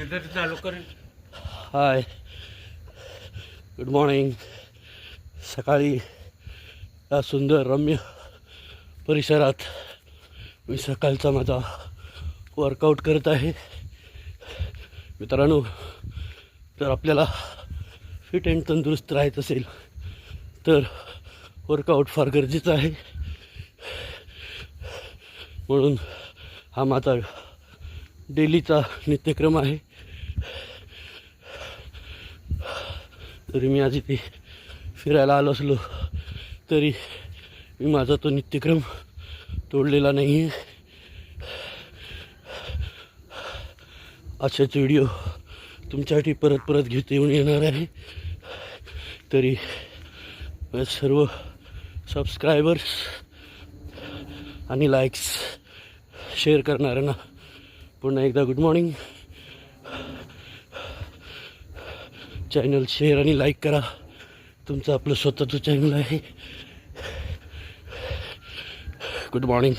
चालू कर. हाय, good morning. सकाळी या सुंदर रम्य परिसरात मी सकाळचा माझा वर्कआउट करत आहे. मित्रांनो, जर आपल्याला फिट अँड तंदुरुस्त राहायचं असेल तर वर्कआउट फार गरजेचं आहे. म्हणून हा माझा डेलीचा नित्यक्रम आहे. तरी मी आज इथे फिरायला आलो असलो तरी मी माझा तो नित्यक्रम तोडलेला नाही आहे. अशाच व्हिडिओ तुमच्यासाठी परत परत घेऊन येणार आहे. तरी सर्व सबस्क्रायबर्स आणि लाईक्स शेअर करणाऱ्यांना पुन्हा एकदा गुड मॉर्निंग. चॅनल शेअर आणि लाईक करा. तुमचं आपलं स्वतःचं चॅनल आहे. Good morning.